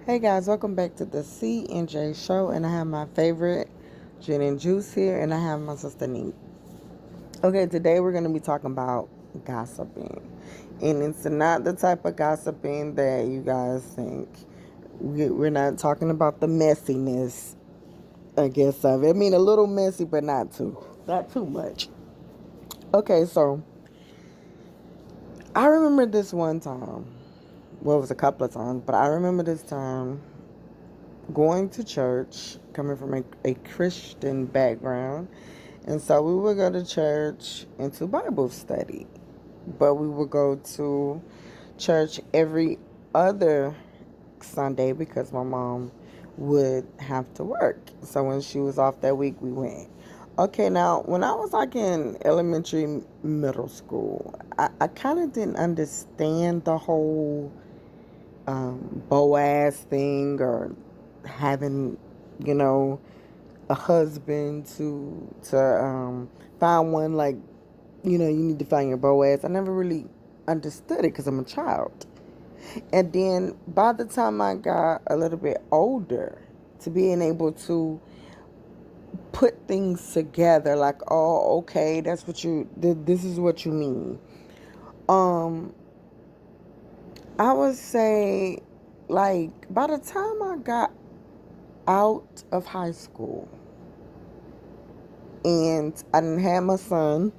Hey guys, welcome back to the C and J show, and I have my favorite Jen and Juice here, and I have my sister Neat. Okay, today we're gonna be talking about gossiping, and it's not the type of gossiping that you guys think. We're not talking about the messiness, I guess of it. I mean, a little messy, but not too much. Okay, so I remember this one time. Well, it was a couple of times, but I remember this time going to church, coming from a Christian background. And so we would go to church and to Bible study. But we would go to church every other Sunday because my mom would have to work. So when she was off that week, we went. Okay, now, when I was like in elementary, middle school, I kind of didn't understand the whole Boaz thing or having, you know, a husband to find one like, you need to find your Boaz. I never really understood it because I'm a child. And then by the time I got a little bit older, to being able to put things together, like, oh, okay, this is what you mean. Um, I would say, like, by the time I got out of high school and I didn't have my son,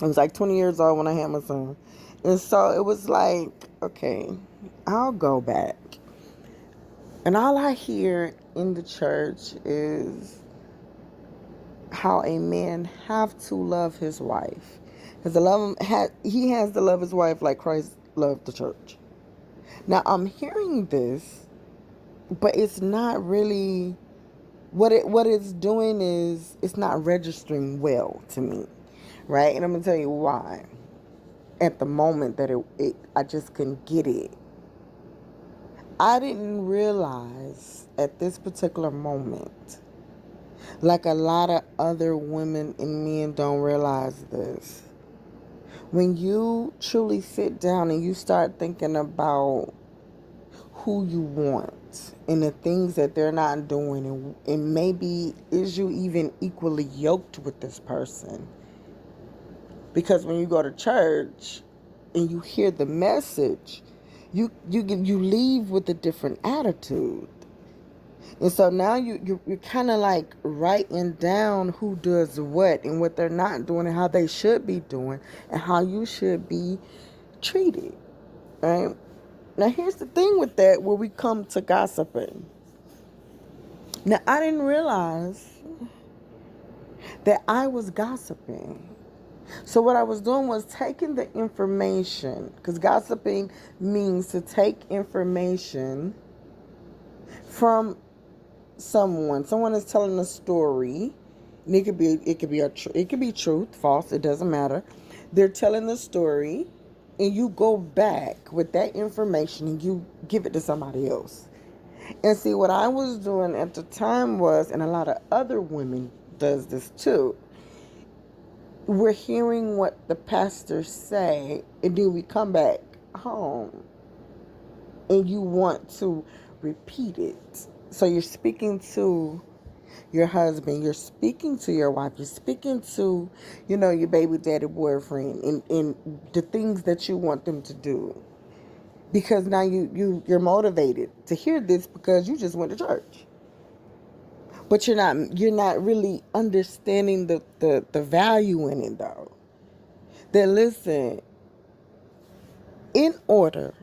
I was like 20 years old when I had my son. And so it was like, okay, I'll go back. And all I hear in the church is how a man have to love his wife. He has to love his wife like Christ loved the church. Now I'm hearing this, but it's not really what it's doing is it's not registering well to me, right? And I'm gonna tell you why. At the moment that I just couldn't get it. I didn't realize at this particular moment, like a lot of other women and men don't realize this. When you truly sit down and you start thinking about who you want and the things that they're not doing, and maybe is you even equally yoked with this person, because when you go to church and you hear the message, you leave with a different attitude. And so now you're kind of like writing down who does what and what they're not doing and how they should be doing and how you should be treated, right? Now here's the thing with that, where we come to gossiping. Now I didn't realize that I was gossiping. So what I was doing was taking the information, because gossiping means to take information from someone. Someone is telling a story, and it could be truth, false. It doesn't matter. They're telling the story, and you go back with that information and you give it to somebody else. And see, what I was doing at the time was, and a lot of other women does this too, we're hearing what the pastors say, and then we come back home and you want to repeat it. So you're speaking to your husband, you're speaking to your wife, you're speaking to, your baby daddy boyfriend, and the things that you want them to do. Because now you're motivated to hear this because you just went to church. But you're not really understanding the value in it, though. That, listen, in order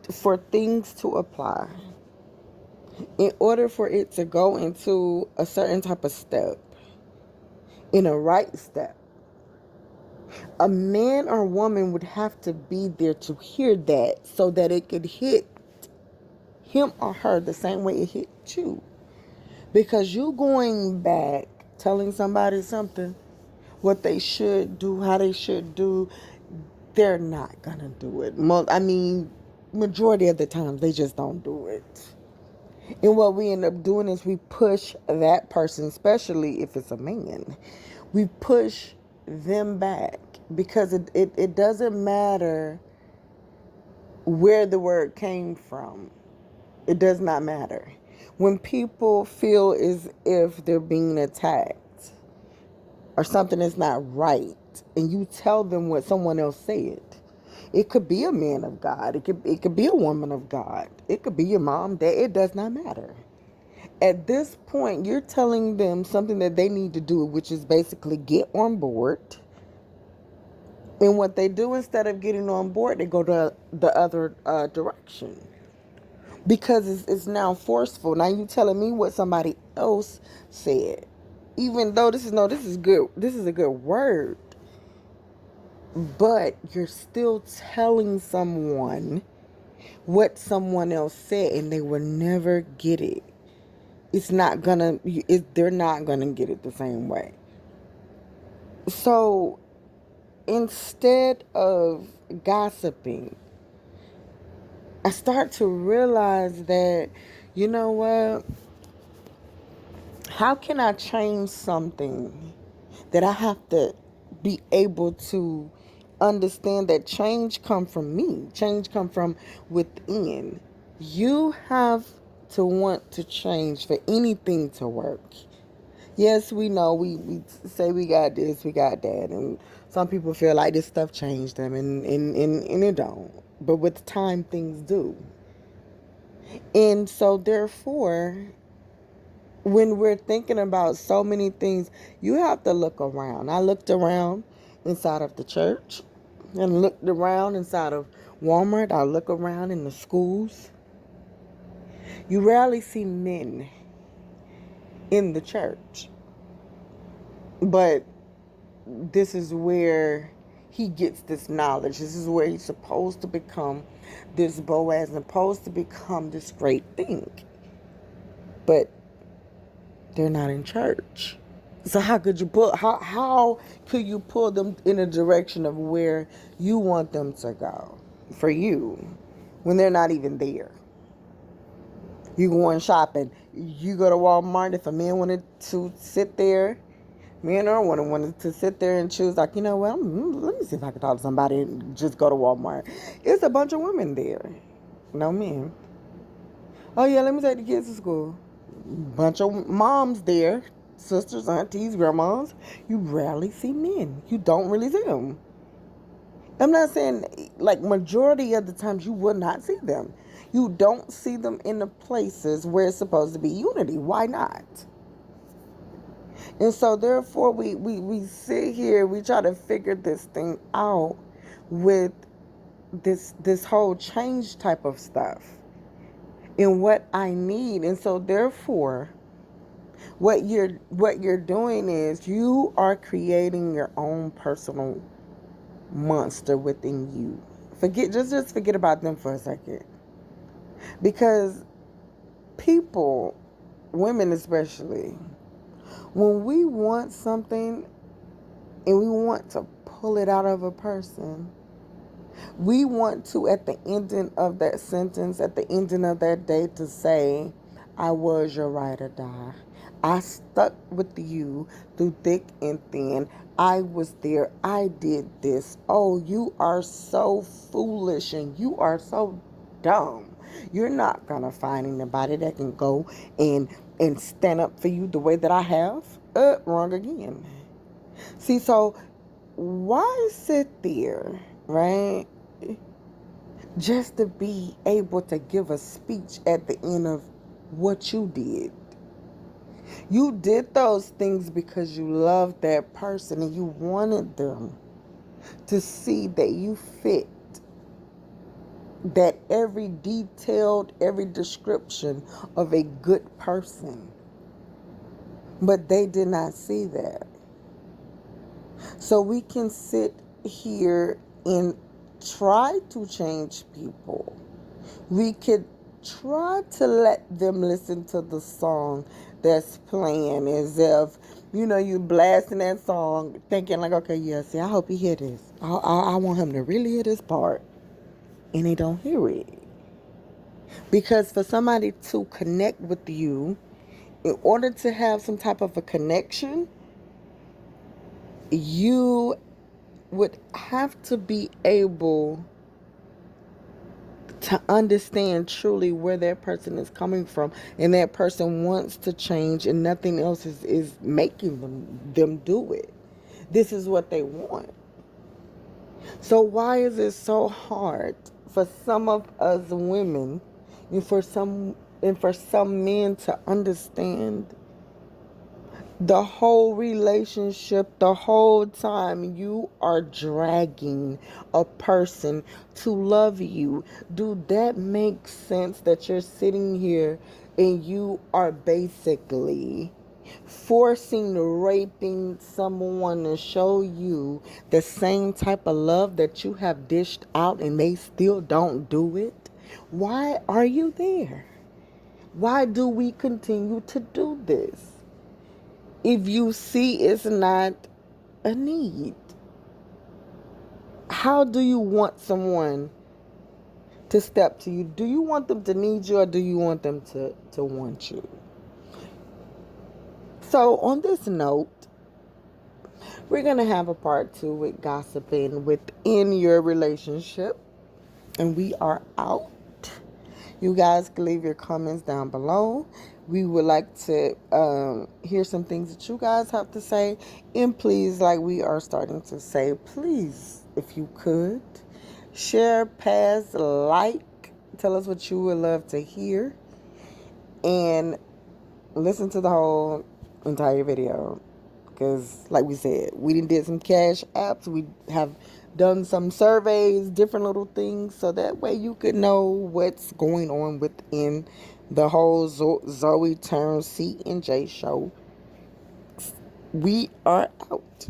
for things to apply, in order for it to go into a certain type of step, in a right step, a man or woman would have to be there to hear that so that it could hit him or her the same way it hit you. Because you going back telling somebody something, what they should do, how they should do, they're not gonna do it. Majority of the time they just don't do it. And what we end up doing is we push that person, especially if it's a man, we push them back, because it doesn't matter where the word came from. It does not matter. When people feel as if they're being attacked or something is not right, and you tell them what someone else said, it could be a man of God, it could be a woman of God, it could be your mom, dad, it does not matter. At this point, you're telling them something that they need to do, which is basically get on board. And what they do, instead of getting on board, they go to the other direction. Because it's now forceful. Now you telling me what somebody else said. Even though this is good. This is a good word. But you're still telling someone what someone else said, and they will never get it. They're not gonna get it the same way. So instead of gossiping, I start to realize that, you know what? How can I change something that I have to be able to understand that change come from me? Change come from within. You have to want to change for anything to work. Yes, we know we say we got this, we got that, and some people feel like this stuff changed them, and it don't. But with time, things do. And so, therefore, when we're thinking about so many things, you have to look around. I looked around inside of the church and looked around inside of Walmart. I look around in the schools. You rarely see men in the church. But this is where he gets this knowledge. This is where he's supposed to become this Boaz and supposed to become this great thing. But they're not in church. So how could you pull them in a direction of where you want them to go for you when they're not even there? You going shopping. You go to Walmart. If a man wanted to sit there, men or women wanted to sit there and choose, like, you know what, let me see if I can talk to somebody and just go to Walmart. It's a bunch of women there. No men. Oh yeah, let me take the kids to school. Bunch of moms there. Sisters, aunties, grandmas. You rarely see men. You don't really see them. I'm not saying, like, majority of the times you will not see them. You don't see them in the places where it's supposed to be unity. Why not? And so therefore we sit here, we try to figure this thing out with this whole change type of stuff and what I need. And so therefore what you're doing is you are creating your own personal monster within you. Just forget about them for a second. Because people, women especially, when we want something and we want to pull it out of a person, we want to, at the ending of that sentence, at the ending of that day, to say, I was your ride or die. I stuck with you through thick and thin. I was there. I did this. Oh, you are so foolish and you are so dumb. You're not going to find anybody that can go and stand up for you the way that I have. Wrong again. See, so why sit there, right? Just to be able to give a speech at the end of what you did. You did those things because you loved that person and you wanted them to see that you fit that every detailed, every description of a good person. But they did not see that. So we can sit here and try to change people. We could try to let them listen to the song that's playing as if, you blasting that song thinking like, okay, yeah, see, I hope he hear this. I want him to really hear this part. And they don't hear it. Because for somebody to connect with you, in order to have some type of a connection, you would have to be able to understand truly where that person is coming from, and that person wants to change, and nothing else is making them do it. This is what they want. So why is it so hard for some of us women, and for some men to understand the whole relationship, the whole time you are dragging a person to love you? Do that make sense that you're sitting here and you are basically forcing, raping someone to show you the same type of love that you have dished out, and they still don't do it? Why are you there? Why do we continue to do this? If you see it's not a need, how do you want someone to step to you? Do you want them to need you, or do you want them to want you? So on this note, we're going to have a part 2 with gossiping within your relationship. And we are out. You guys can leave your comments down below. We would like to hear some things that you guys have to say. And please, like we are starting to say, please, if you could, share, pass, like, tell us what you would love to hear. And listen to the whole entire video. Because, like we said, we did some cash apps. We have done some surveys, different little things, so that way you could know what's going on within the whole Zoe Turn C and J show. We are out.